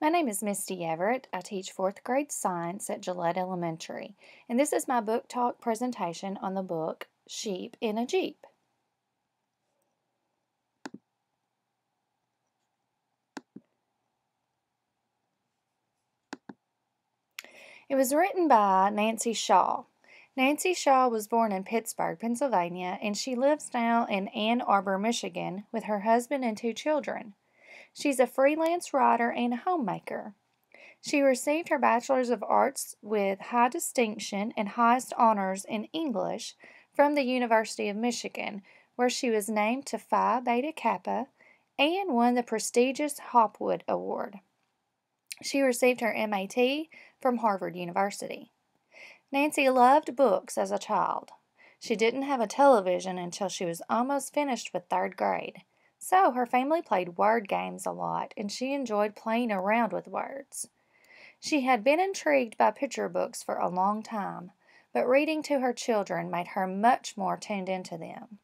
My name is Misty Everett. I teach fourth grade science at Gillette Elementary, and this is my book talk presentation on the book Sheep in a Jeep. It was written by Nancy Shaw. Nancy Shaw was born in Pittsburgh, Pennsylvania, and she lives now in Ann Arbor, Michigan, with her husband and 2 children. She's a freelance writer and a homemaker. She received her Bachelor's of Arts with high distinction and highest honors in English from the University of Michigan, where she was named to Phi Beta Kappa and won the prestigious Hopwood Award. She received her MAT from Harvard University. Nancy loved books as a child. She didn't have a television until she was almost finished with 3rd grade. So her family played word games a lot, and she enjoyed playing around with words. She had been intrigued by picture books for a long time, but reading to her children made her much more tuned into them.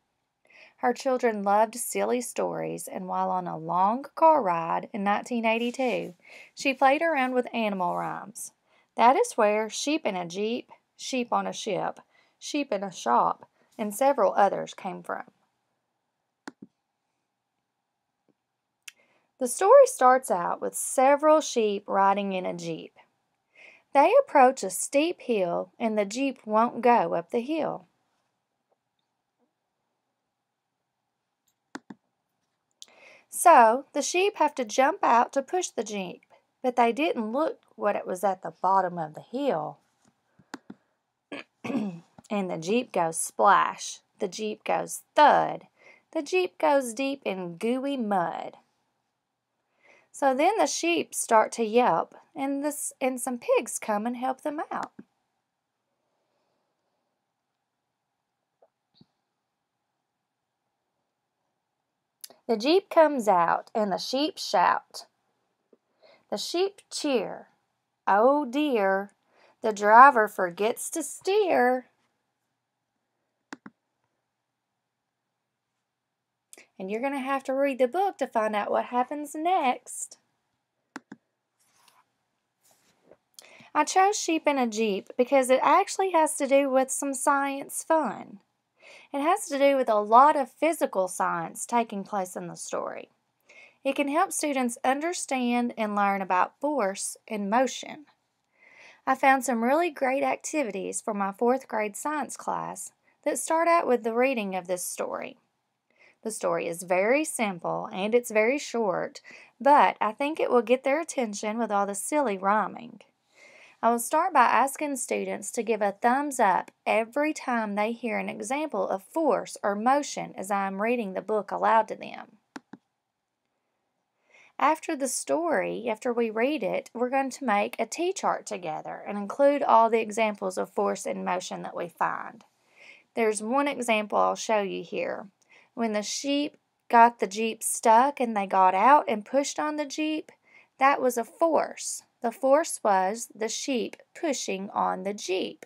Her children loved silly stories, and while on a long car ride in 1982, she played around with animal rhymes. That is where Sheep in a Jeep, Sheep on a Ship, Sheep in a Shop, and several others came from. The story starts out with several sheep riding in a Jeep. They approach a steep hill, and the Jeep won't go up the hill. So the sheep have to jump out to push the Jeep, but they didn't look what it was at the bottom of the hill. And the Jeep goes splash. The Jeep goes thud. The Jeep goes deep in gooey mud. So then the sheep start to yelp, and some pigs come and help them out. The Jeep comes out, and the sheep shout. The sheep cheer. Oh dear, the driver forgets to steer. And you're going to have to read the book to find out what happens next. I chose Sheep in a Jeep because it actually has to do with some science fun. It has to do with a lot of physical science taking place in the story. It can help students understand and learn about force and motion. I found some really great activities for my 4th grade science class that start out with the reading of this story. The story is very simple and it's very short, but I think it will get their attention with all the silly rhyming. I will start by asking students to give a thumbs up every time they hear an example of force or motion as I am reading the book aloud to them. After the story, after we read it, we're going to make a T-chart together and include all the examples of force and motion that we find. There's one example I'll show you here. When the sheep got the Jeep stuck and they got out and pushed on the Jeep, that was a force. The force was the sheep pushing on the Jeep.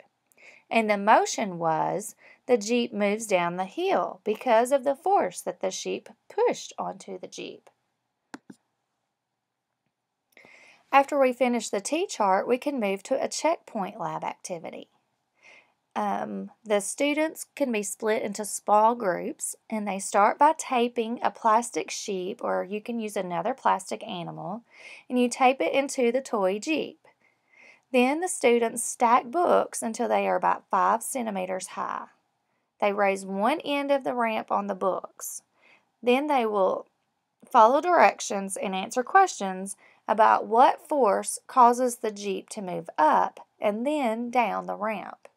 And the motion was the Jeep moves down the hill because of the force that the sheep pushed onto the Jeep. After we finish the T-chart, we can move to a checkpoint lab activity. The students can be split into small groups, and they start by taping a plastic sheep, or you can use another plastic animal, and you tape it into the toy Jeep. Then the students stack books until they are about 5 centimeters high. They raise one end of the ramp on the books. Then they will follow directions and answer questions about what force causes the Jeep to move up and then down the ramp.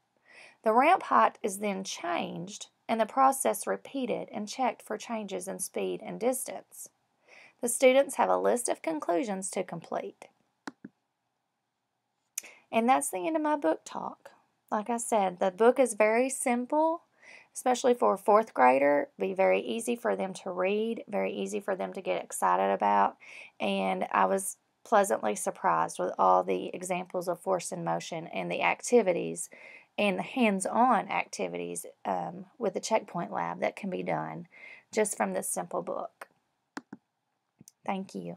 The ramp height is then changed and the process repeated and checked for changes in speed and distance. The students have a list of conclusions to complete. And that's the end of my book talk. Like I said, the book is very simple, especially for a 4th grader. Be very easy for them to read, very easy for them to get excited about. And I was pleasantly surprised with all the examples of force and motion and the activities and the hands-on activities with the checkpoint lab that can be done just from this simple book. Thank you.